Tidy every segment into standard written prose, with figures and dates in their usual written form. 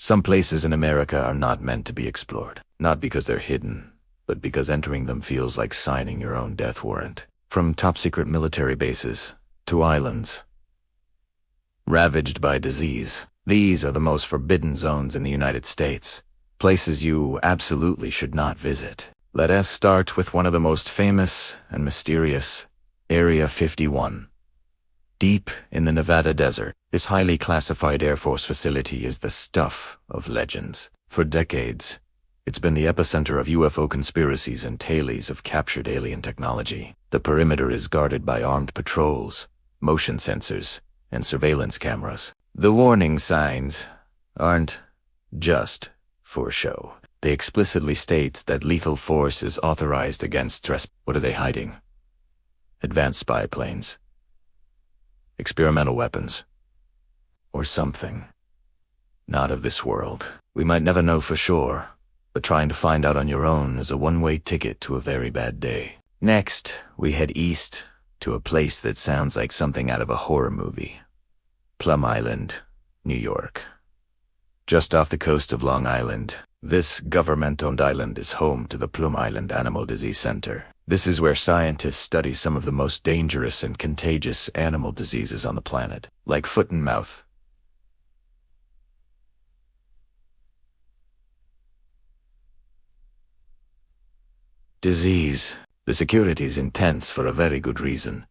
Some places in America are not meant to be explored, not because they're hidden, but because entering them feels like signing your own death warrant. From top-secret military bases to islands ravaged by disease, these are the most forbidden zones in the United States, places you absolutely should not visit. Let us start with one of the most famous and mysterious, Area 51. Deep in the Nevada desert, this highly classified Air Force facility is the stuff of legends. For decades, it's been the epicenter of UFO conspiracies and tales of captured alien technology. The perimeter is guarded by armed patrols, motion sensors, and surveillance cameras. The warning signs aren't just for show. They explicitly state that lethal force is authorized against stress. What are they hiding? Advanced spy planes, experimental weapons, or something not of this world. We might never know for sure, but trying to find out on your own is a one-way ticket to a very bad day. Next, we head east to a place that sounds like something out of a horror movie. Plum Island, New York. Just off the coast of Long Island, this government-owned island is home to the Plum Island Animal Disease Center. This is where scientists study some of the most dangerous and contagious animal diseases on the planet, like foot and mouth, disease. The security is intense for a very good reason.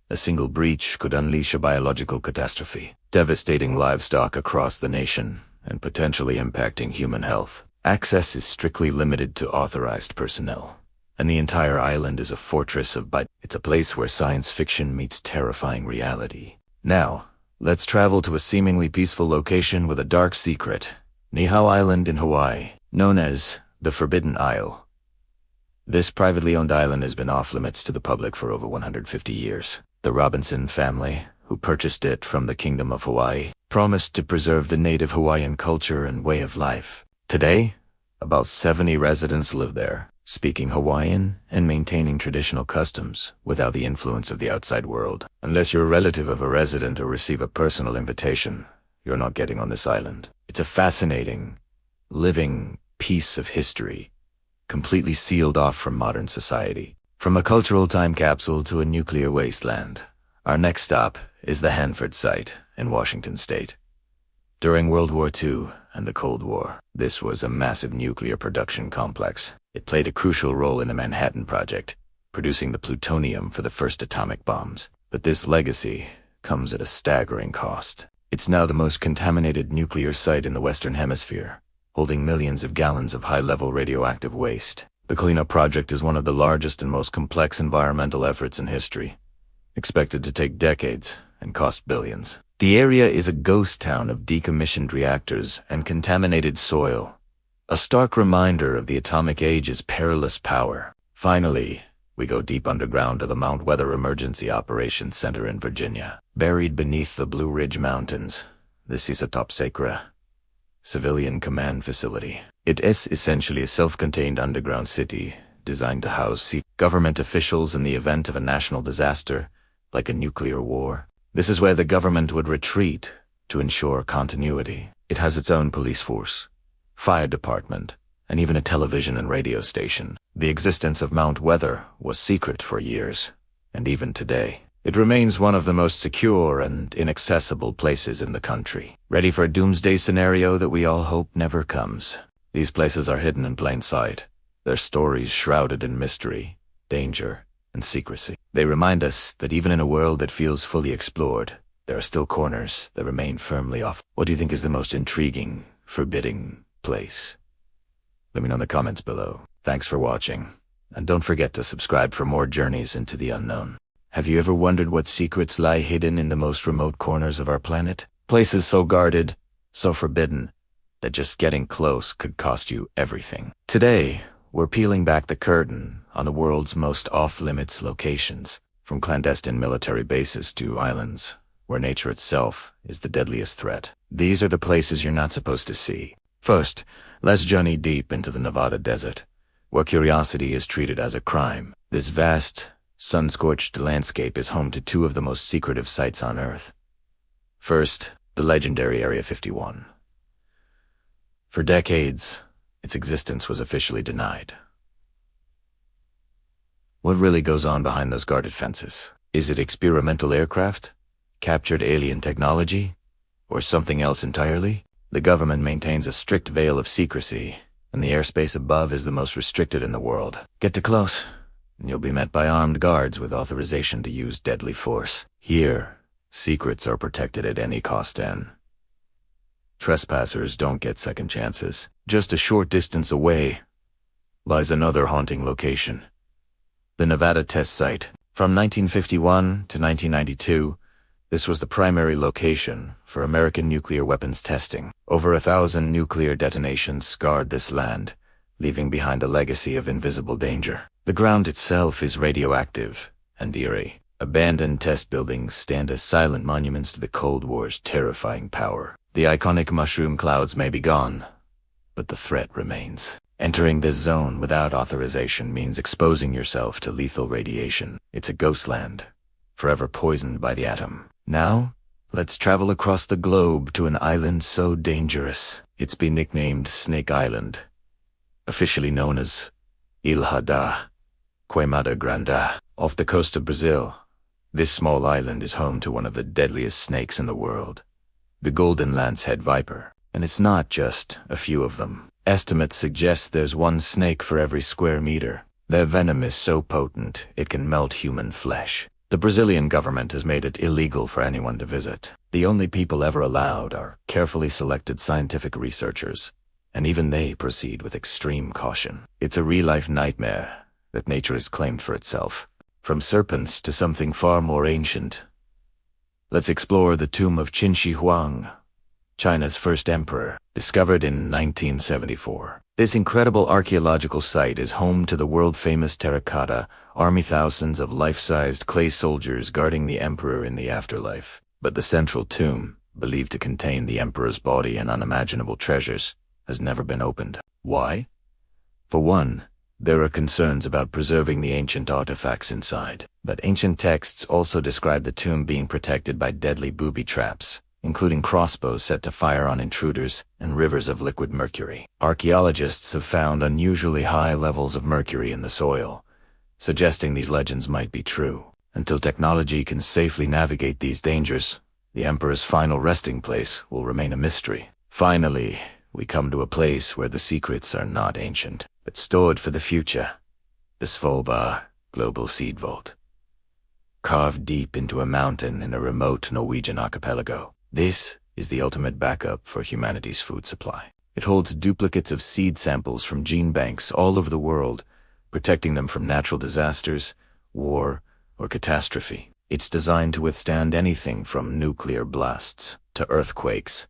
A single breach could unleash a biological catastrophe, devastating livestock across the nation and potentially impacting human health. Access is strictly limited to authorized personnel, and the entire island is a fortress of It's a place where science fiction meets terrifying reality. Now, let's travel to a seemingly peaceful location with a dark secret, Niihau Island in Hawaii, known as the Forbidden Isle. This privately owned island has been off-limits to the public for over 150 years. The Robinson family, who purchased it from the Kingdom of Hawaii, promised to preserve the native Hawaiian culture and way of life. Today, about 70 residents live there, speaking Hawaiian and maintaining traditional customs without the influence of the outside world. Unless you're a relative of a resident or receive a personal invitation, you're not getting on this island. It's a fascinating, living piece of history, completely sealed off from modern society. From a cultural time capsule to a nuclear wasteland, our next stop is the Hanford site in Washington state. During World War II and the Cold War, this was a massive nuclear production complex. It played a crucial role in the Manhattan Project, producing the plutonium for the first atomic bombs. But this legacy comes at a staggering cost. It's now the most contaminated nuclear site in the Western Hemisphere, holding millions of gallons of high-level radioactive waste. The cleanup project is one of the largest and most complex environmental efforts in history, expected to take decades and cost billions. The area is a ghost town of decommissioned reactors and contaminated soil, a stark reminder of the atomic age's perilous power. Finally, we go deep underground to the Mount Weather Emergency Operations Center in Virginia. Buried beneath the Blue Ridge Mountains, this is a top-secret civilian command facility. It is essentially a self-contained underground city designed to house government officials in the event of a national disaster, like a nuclear war. This is where the government would retreat to ensure continuity. It has its own police force, fire department, and even a television and radio station. The existence of Mount Weather was secret for years, and even today, it remains one of the most secure and inaccessible places in the country. Ready for a doomsday scenario that we all hope never comes? These places are hidden in plain sight, their stories shrouded in mystery, danger, and secrecy. They remind us that even in a world that feels fully explored, there are still corners that remain firmly off. What do you think is the most intriguing, forbidding place? Let me know in the comments below. Thanks for watching, and don't forget to subscribe for more journeys into the unknown. Have you ever wondered what secrets lie hidden in the most remote corners of our planet? Places so guarded, so forbidden, that just getting close could cost you everything. Today, we're peeling back the curtain on the world's most off-limits locations, from clandestine military bases to islands where nature itself is the deadliest threat. These are the places you're not supposed to see. First, let's journey deep into the Nevada desert, where curiosity is treated as a crime. This vast, sun-scorched landscape is home to two of the most secretive sites on Earth. First, the legendary Area 51. For decades, its existence was officially denied. What really goes on behind those guarded fences? Is it experimental aircraft? Captured alien technology? Or something else entirely? The government maintains a strict veil of secrecy, and the airspace above is the most restricted in the world. Get too close, and you'll be met by armed guards with authorization to use deadly force. Here, secrets are protected at any cost, and trespassers don't get second chances. Just a short distance away lies another haunting location. The Nevada test site. From 1951 to 1992, this was the primary location for American nuclear weapons testing. Over 1,000 nuclear detonations scarred this land, leaving behind a legacy of invisible danger. The ground itself is radioactive and eerie. Abandoned test buildings stand as silent monuments to the Cold War's terrifying power. The iconic mushroom clouds may be gone, but the threat remains. Entering this zone without authorization means exposing yourself to lethal radiation. It's a ghost land, forever poisoned by the atom. Now, let's travel across the globe to an island so dangerous, it's been nicknamed Snake Island, officially known as Ilha da Queimada Grande. Off the coast of Brazil, this small island is home to one of the deadliest snakes in the world, the golden lancehead viper. And it's not just a few of them. Estimates suggest there's one snake for every square meter. Their venom is so potent, it can melt human flesh. The Brazilian government has made it illegal for anyone to visit. The only people ever allowed are carefully selected scientific researchers, and even they proceed with extreme caution. It's a real-life nightmare that nature has claimed for itself. From serpents to something far more ancient. Let's explore the tomb of Qin Shi Huang, China's first emperor, discovered in 1974. This incredible archaeological site is home to the world-famous terracotta, army thousands of life-sized clay soldiers guarding the emperor in the afterlife. But the central tomb, believed to contain the emperor's body and unimaginable treasures, has never been opened. Why? For one, there are concerns about preserving the ancient artifacts inside. But ancient texts also describe the tomb being protected by deadly booby traps, including crossbows set to fire on intruders and rivers of liquid mercury. Archaeologists have found unusually high levels of mercury in the soil, suggesting these legends might be true. Until technology can safely navigate these dangers, the emperor's final resting place will remain a mystery. Finally, we come to a place where the secrets are not ancient, but stored for the future. The Svalbard Global Seed Vault. Carved deep into a mountain in a remote Norwegian archipelago. This is the ultimate backup for humanity's food supply. It holds duplicates of seed samples from gene banks all over the world, protecting them from natural disasters, war, or catastrophe. It's designed to withstand anything from nuclear blasts to earthquakes.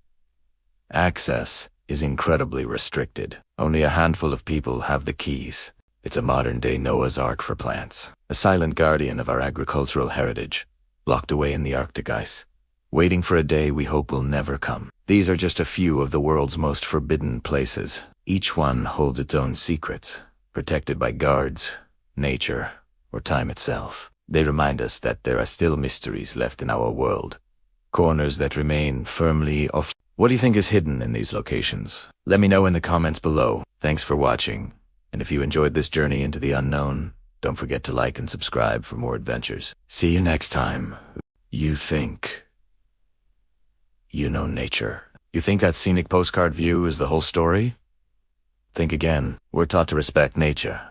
Access is incredibly restricted. Only a handful of people have the keys. It's a modern-day Noah's Ark for plants, a silent guardian of our agricultural heritage, locked away in the Arctic ice, waiting for a day we hope will never come. These are just a few of the world's most forbidden places. Each one holds its own secrets, protected by guards, nature, or time itself. They remind us that there are still mysteries left in our world, corners that remain firmly off. What do you think is hidden in these locations? Let me know in the comments below. Thanks for watching, and if you enjoyed this journey into the unknown, don't forget to like and subscribe for more adventures. See you next time. You think you know nature. You think that scenic postcard view is the whole story? Think again. We're taught to respect nature,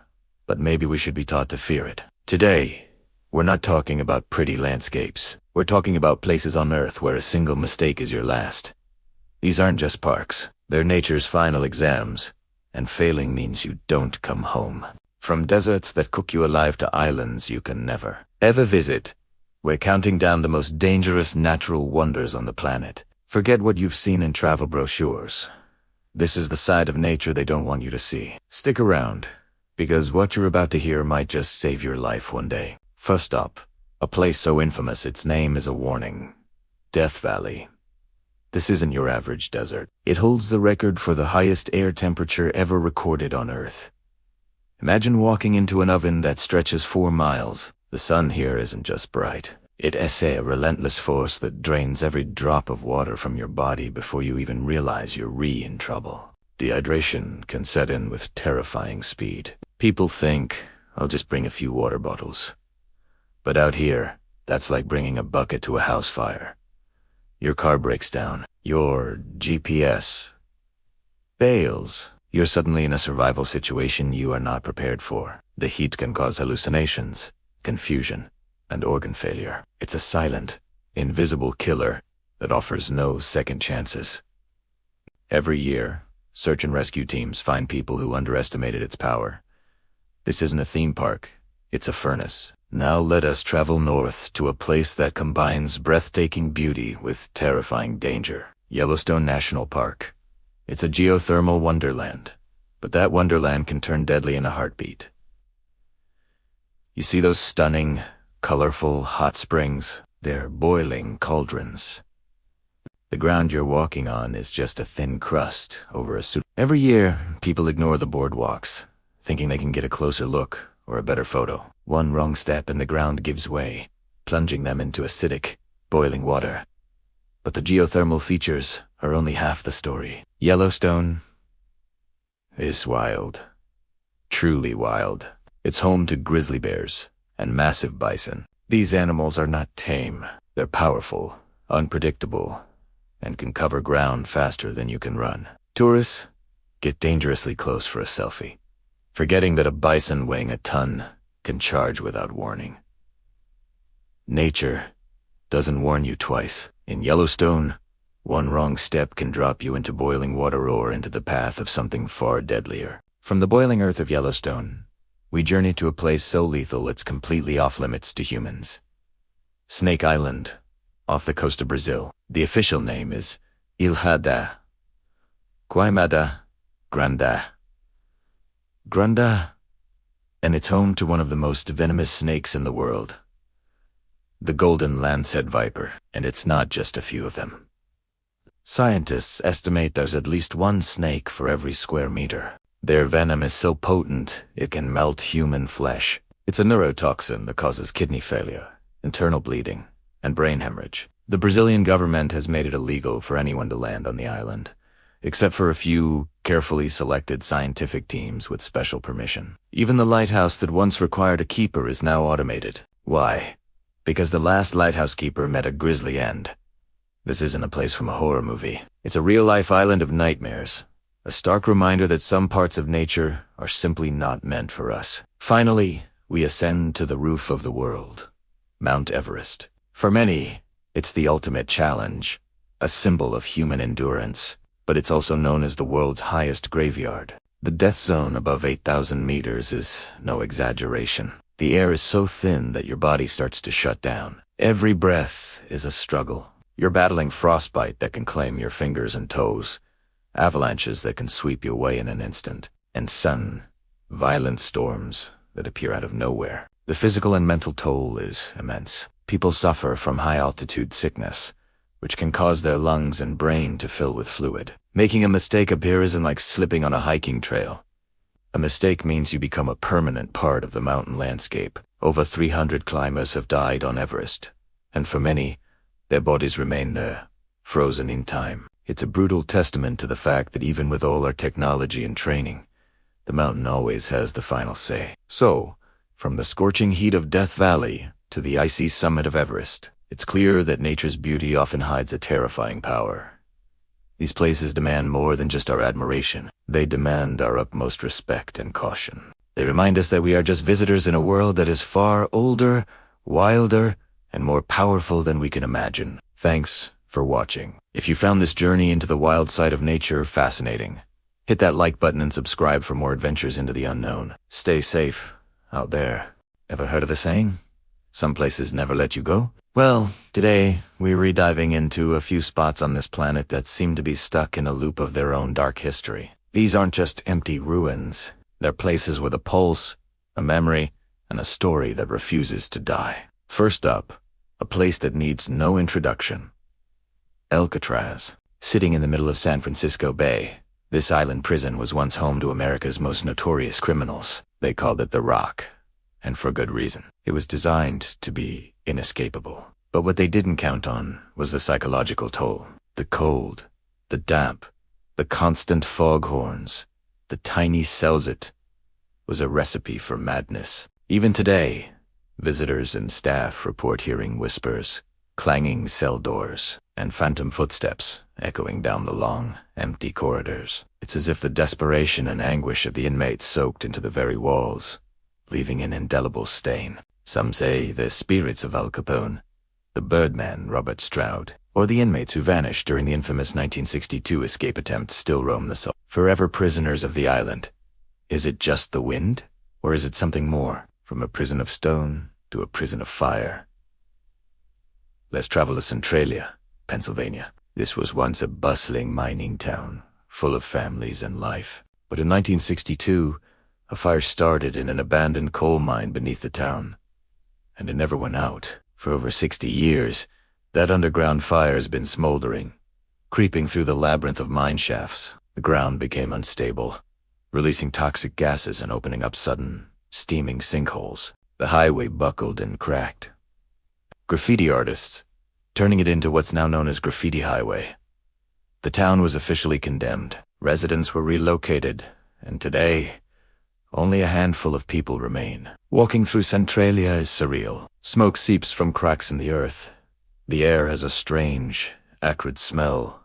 but maybe we should be taught to fear it. Today, we're not talking about pretty landscapes. We're talking about places on Earth where a single mistake is your last. These aren't just parks. They're nature's final exams, and failing means you don't come home. From deserts that cook you alive to islands you can never, ever visit, we're counting down the most dangerous natural wonders on the planet. Forget what you've seen in travel brochures. This is the side of nature they don't want you to see. Stick around, because what you're about to hear might just save your life one day. First up, a place so infamous its name is a warning. Death Valley. This isn't your average desert. It holds the record for the highest air temperature ever recorded on Earth. Imagine walking into an oven that stretches 4 miles. The sun here isn't just bright. It's a relentless force that drains every drop of water from your body before you even realize you're in trouble. Dehydration can set in with terrifying speed. People think, I'll just bring a few water bottles. But out here, that's like bringing a bucket to a house fire. Your car breaks down. Your GPS fails. You're suddenly in a survival situation you are not prepared for. The heat can cause hallucinations, confusion, and organ failure. It's a silent, invisible killer that offers no second chances. Every year, search and rescue teams find people who underestimated its power. This isn't a theme park, it's a furnace. Now let us travel north to a place that combines breathtaking beauty with terrifying danger. Yellowstone National Park. It's a geothermal wonderland, but that wonderland can turn deadly in a heartbeat. You see those stunning, colorful hot springs? They're boiling cauldrons. The ground you're walking on is just a thin crust over a suit. Every year, people ignore the boardwalks, thinking they can get a closer look or a better photo. One wrong step and the ground gives way, plunging them into acidic, boiling water. But the geothermal features are only half the story. Yellowstone is wild. Truly wild. It's home to grizzly bears and massive bison. These animals are not tame. They're powerful, unpredictable, and can cover ground faster than you can run. Tourists get dangerously close for a selfie, forgetting that a bison weighing a ton can charge without warning. Nature doesn't warn you twice. In Yellowstone, one wrong step can drop you into boiling water or into the path of something far deadlier. From the boiling earth of Yellowstone, we journey to a place so lethal it's completely off-limits to humans. Snake Island, off the coast of Brazil. The official name is Ilha da Queimada Grande. And it's home to one of the most venomous snakes in the world, the golden lancehead viper, and it's not just a few of them. Scientists estimate there's at least one snake for every square meter. Their venom is so potent, it can melt human flesh. It's a neurotoxin that causes kidney failure, internal bleeding, and brain hemorrhage. The Brazilian government has made it illegal for anyone to land on the island, except for a few carefully selected scientific teams with special permission. Even the lighthouse that once required a keeper is now automated. Why? Because the last lighthouse keeper met a grisly end. This isn't a place from a horror movie. It's a real-life island of nightmares, a stark reminder that some parts of nature are simply not meant for us. Finally, we ascend to the roof of the world, Mount Everest. For many, it's the ultimate challenge, a symbol of human endurance, but it's also known as the world's highest graveyard. The death zone above 8,000 meters is no exaggeration. The air is so thin that your body starts to shut down. Every breath is a struggle. You're battling frostbite that can claim your fingers and toes, avalanches that can sweep you away in an instant, and violent storms that appear out of nowhere. The physical and mental toll is immense. People suffer from high-altitude sickness, which can cause their lungs and brain to fill with fluid. Making a mistake up here isn't like slipping on a hiking trail. A mistake means you become a permanent part of the mountain landscape. Over 300 climbers have died on Everest, and for many, their bodies remain there, frozen in time. It's a brutal testament to the fact that even with all our technology and training, the mountain always has the final say. So, from the scorching heat of Death Valley to the icy summit of Everest, it's clear that nature's beauty often hides a terrifying power. These places demand more than just our admiration. They demand our utmost respect and caution. They remind us that we are just visitors in a world that is far older, wilder, and more powerful than we can imagine. Thanks for watching. If you found this journey into the wild side of nature fascinating, hit that like button and subscribe for more adventures into the unknown. Stay safe out there. Ever heard of the saying? Some places never let you go? Well, today we're rediving into a few spots on this planet that seem to be stuck in a loop of their own dark history. These aren't just empty ruins. They're places with a pulse, a memory, and a story that refuses to die. First up, a place that needs no introduction. Alcatraz. Sitting in the middle of San Francisco Bay, this island prison was once home to America's most notorious criminals. They called it the Rock, and for good reason. It was designed to be inescapable. But what they didn't count on was the psychological toll. The cold, the damp, The constant foghorns, the tiny cells, was a recipe for madness. Even today, visitors and staff report hearing whispers, clanging cell doors, and phantom footsteps echoing down the long, empty corridors. It's as if the desperation and anguish of the inmates soaked into the very walls, leaving an indelible stain. Some say the spirits of Al Capone, the Birdman Robert Stroud, or the inmates who vanished during the infamous 1962 escape attempt still roam the cell. Forever prisoners of the island. Is it just the wind? Or is it something more? From a prison of stone to a prison of fire. Let's travel to Centralia, Pennsylvania. This was once a bustling mining town, full of families and life. But in 1962, a fire started in an abandoned coal mine beneath the town. And it never went out. For over 60 years, that underground fire has been smoldering, creeping through the labyrinth of mine shafts. The ground became unstable, releasing toxic gases and opening up sudden, steaming sinkholes. The highway buckled and cracked. Graffiti artists, turning it into what's now known as Graffiti Highway. The town was officially condemned. Residents were relocated, and today, only a handful of people remain. Walking through Centralia is surreal. Smoke seeps from cracks in the earth. The air has a strange, acrid smell,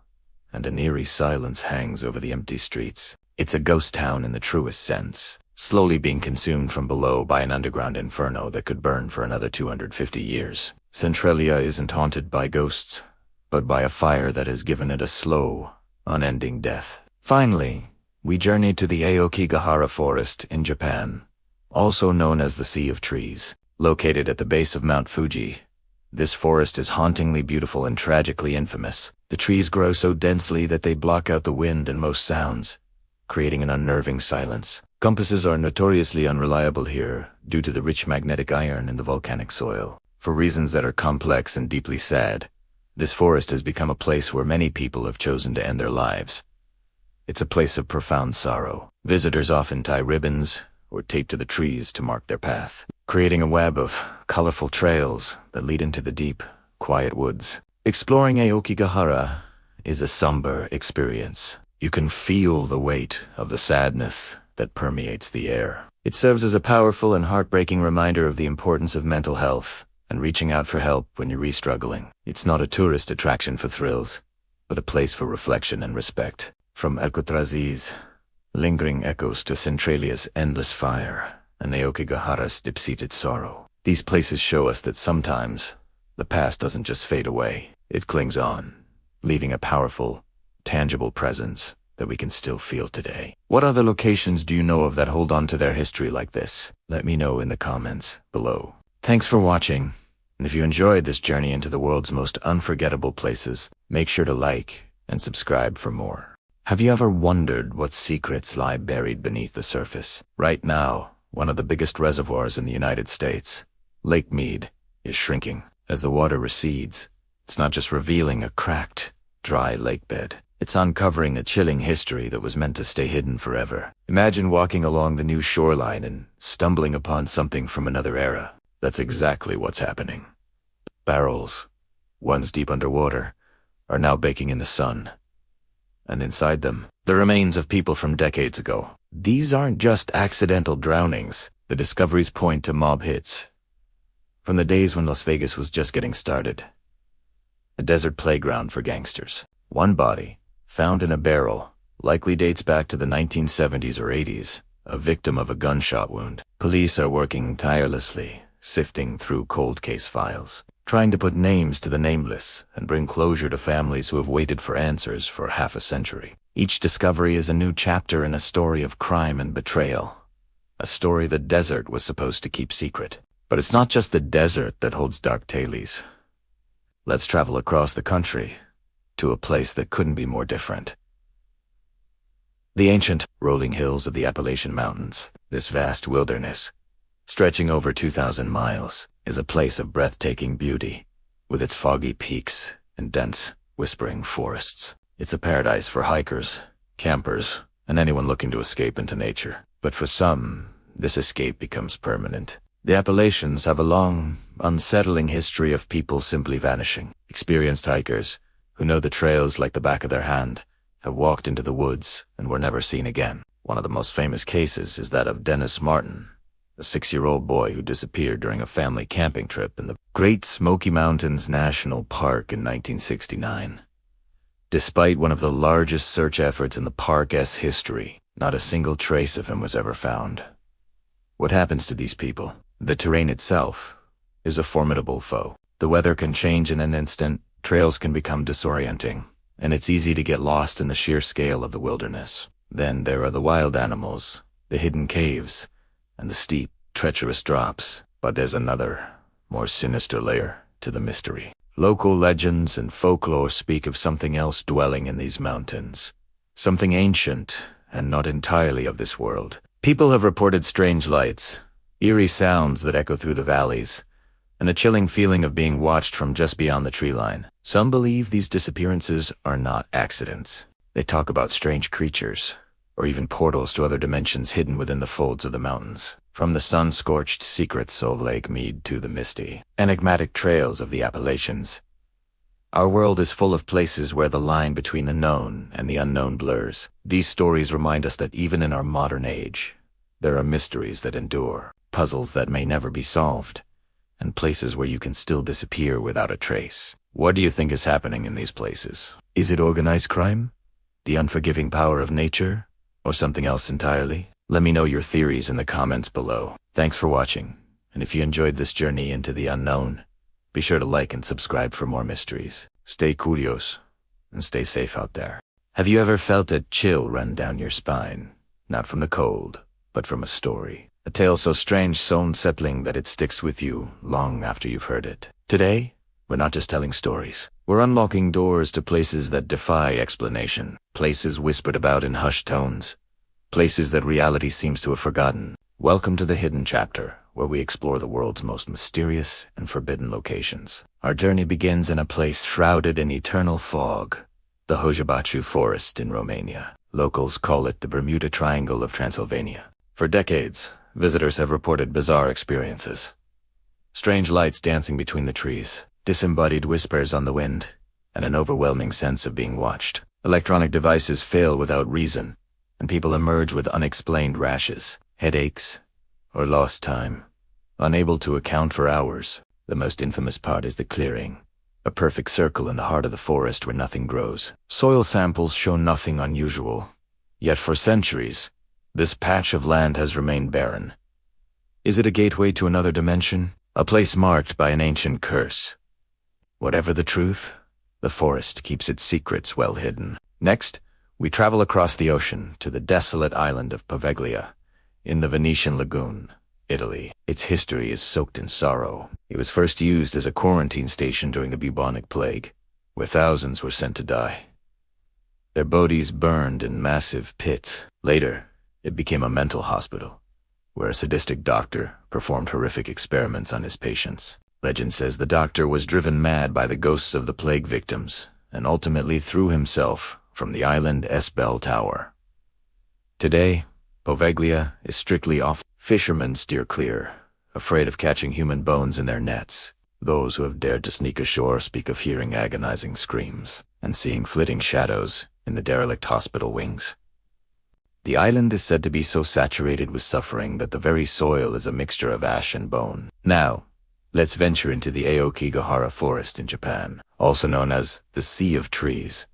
and an eerie silence hangs over the empty streets. It's a ghost town in the truest sense, slowly being consumed from below by an underground inferno that could burn for another 250 years. Centralia isn't haunted by ghosts, but by a fire that has given it a slow, unending death. Finally, we journeyed to the Aokigahara Forest in Japan, also known as the Sea of Trees. Located at the base of Mount Fuji, this forest is hauntingly beautiful and tragically infamous. The trees grow so densely that they block out the wind and most sounds, creating an unnerving silence. Compasses are notoriously unreliable here due to the rich magnetic iron in the volcanic soil. For reasons that are complex and deeply sad, this forest has become a place where many people have chosen to end their lives. It's a place of profound sorrow. Visitors often tie ribbons or tape to the trees to mark their path, creating a web of colorful trails that lead into the deep, quiet woods. Exploring Aokigahara is a somber experience. You can feel the weight of the sadness that permeates the air. It serves as a powerful and heartbreaking reminder of the importance of mental health and reaching out for help when you're re-struggling. It's not a tourist attraction for thrills, but a place for reflection and respect. From Alcatrazi's lingering echoes to Centralia's endless fire and Aokigahara's deep-seated sorrow. These places show us that sometimes the past doesn't just fade away. It clings on, leaving a powerful, tangible presence that we can still feel today. What other locations do you know of that hold on to their history like this? Let me know in the comments below. Thanks for watching, and if you enjoyed this journey into the world's most unforgettable places, make sure to like and subscribe for more. Have you ever wondered what secrets lie buried beneath the surface? Right now, one of the biggest reservoirs in the United States, Lake Mead, is shrinking. As the water recedes, it's not just revealing a cracked, dry lake bed. It's uncovering a chilling history that was meant to stay hidden forever. Imagine walking along the new shoreline and stumbling upon something from another era. That's exactly what's happening. Barrels, once deep underwater, are now baking in the sun. And inside them, the remains of people from decades ago. These aren't just accidental drownings. The discoveries point to mob hits. From the days when Las Vegas was just getting started. A desert playground for gangsters. One body, found in a barrel, likely dates back to the 1970s or 80s, a victim of a gunshot wound. Police are working tirelessly, sifting through cold case files, trying to put names to the nameless and bring closure to families who have waited for answers for half a century. Each discovery is a new chapter in a story of crime and betrayal, a story the desert was supposed to keep secret. But it's not just the desert that holds dark tales. Let's travel across the country to a place that couldn't be more different. The ancient, rolling hills of the Appalachian Mountains, this vast wilderness, stretching over 2,000 miles, is a place of breathtaking beauty, with its foggy peaks and dense, whispering forests. It's a paradise for hikers, campers, and anyone looking to escape into nature. But for some, this escape becomes permanent. The Appalachians have a long, unsettling history of people simply vanishing. Experienced hikers, who know the trails like the back of their hand, have walked into the woods and were never seen again. One of the most famous cases is that of Dennis Martin, a 6-year-old boy who disappeared during a family camping trip in the Great Smoky Mountains National Park in 1969. Despite one of the largest search efforts in the park's history, not a single trace of him was ever found. What happens to these people? The terrain itself is a formidable foe. The weather can change in an instant, trails can become disorienting, and it's easy to get lost in the sheer scale of the wilderness. Then there are the wild animals, the hidden caves, and the steep, treacherous drops. But there's another, more sinister layer to the mystery. Local legends and folklore speak of something else dwelling in these mountains. Something ancient and not entirely of this world. People have reported strange lights, eerie sounds that echo through the valleys, and a chilling feeling of being watched from just beyond the tree line. Some believe these disappearances are not accidents. They talk about strange creatures, or even portals to other dimensions hidden within the folds of the mountains. From the sun-scorched secrets of Lake Mead to the misty, enigmatic trails of the Appalachians. Our world is full of places where the line between the known and the unknown blurs. These stories remind us that even in our modern age, there are mysteries that endure, puzzles that may never be solved, and places where you can still disappear without a trace. What do you think is happening in these places? Is it organized crime? The unforgiving power of nature? Or something else entirely? Let me know your theories in the comments below. Thanks for watching, and if you enjoyed this journey into the unknown, be sure to like and subscribe for more mysteries. Stay curious, and stay safe out there. Have you ever felt a chill run down your spine? Not from the cold, but from a story. A tale so strange, so unsettling that it sticks with you long after you've heard it. Today, we're not just telling stories. We're unlocking doors to places that defy explanation. Places whispered about in hushed tones. Places that reality seems to have forgotten. Welcome to the Hidden Chapter, where we explore the world's most mysterious and forbidden locations. Our journey begins in a place shrouded in eternal fog, the Hojabachu Forest in Romania. Locals call it the Bermuda Triangle of Transylvania. For decades, visitors have reported bizarre experiences. Strange lights dancing between the trees, disembodied whispers on the wind, and an overwhelming sense of being watched. Electronic devices fail without reason, and people emerge with unexplained rashes, headaches, or lost time, unable to account for hours. The most infamous part is the clearing, a perfect circle in the heart of the forest where nothing grows. Soil samples show nothing unusual, yet for centuries, this patch of land has remained barren. Is it a gateway to another dimension? A place marked by an ancient curse? Whatever the truth, the forest keeps its secrets well hidden. Next, we travel across the ocean to the desolate island of Poveglia, in the Venetian lagoon, Italy. Its history is soaked in sorrow. It was first used as a quarantine station during the bubonic plague, where thousands were sent to die. Their bodies burned in massive pits. Later, it became a mental hospital, where a sadistic doctor performed horrific experiments on his patients. Legend says the doctor was driven mad by the ghosts of the plague victims, and ultimately threw himself from the island's bell tower. Today, Poveglia is strictly off. Fishermen steer clear, afraid of catching human bones in their nets. Those who have dared to sneak ashore speak of hearing agonizing screams and seeing flitting shadows in the derelict hospital wings. The island is said to be so saturated with suffering that the very soil is a mixture of ash and bone. Now, let's venture into the Aokigahara Forest in Japan, also known as the Sea of Trees.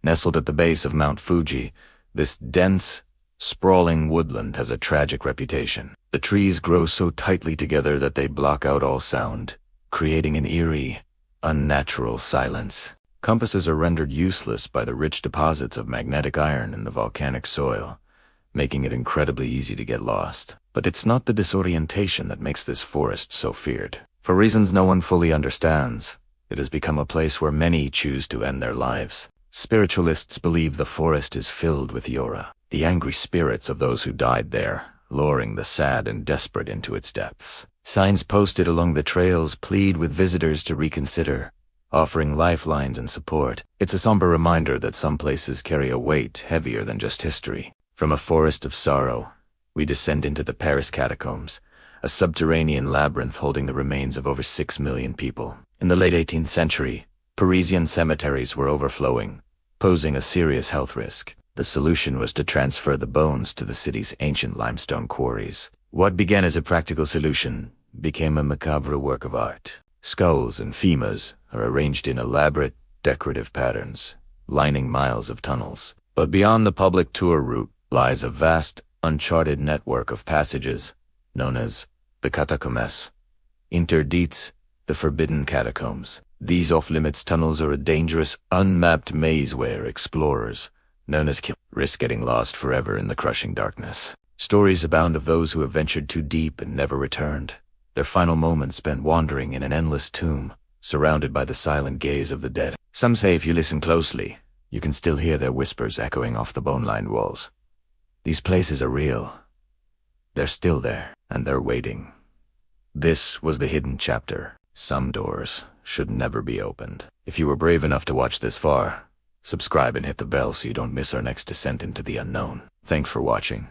Nestled at the base of Mount Fuji, this dense, sprawling woodland has a tragic reputation. The trees grow so tightly together that they block out all sound, creating an eerie, unnatural silence. Compasses are rendered useless by the rich deposits of magnetic iron in the volcanic soil, making it incredibly easy to get lost. But it's not the disorientation that makes this forest so feared. For reasons no one fully understands, it has become a place where many choose to end their lives. Spiritualists believe the forest is filled with yora, the angry spirits of those who died there, luring the sad and desperate into its depths. Signs posted along the trails plead with visitors to reconsider, offering lifelines and support. It's a somber reminder that some places carry a weight heavier than just history. From a forest of sorrow, we descend into the Paris catacombs, a subterranean labyrinth holding the remains of over 6 million people. In the late 18th century, Parisian cemeteries were overflowing, posing a serious health risk. The solution was to transfer the bones to the city's ancient limestone quarries. What began as a practical solution became a macabre work of art. Skulls and femurs are arranged in elaborate, decorative patterns, lining miles of tunnels. But beyond the public tour route lies a vast, uncharted network of passages known as the catacombs. Interdites, the forbidden catacombs. These off-limits tunnels are a dangerous, unmapped maze where explorers, known as risk getting lost forever in the crushing darkness. Stories abound of those who have ventured too deep and never returned, their final moments spent wandering in an endless tomb, surrounded by the silent gaze of the dead. Some say if you listen closely, you can still hear their whispers echoing off the bone-lined walls. These places are real. They're still there, and they're waiting. This was the hidden chapter. Some doors should never be opened. If you were brave enough to watch this far, subscribe and hit the bell so you don't miss our next descent into the unknown. Thanks for watching.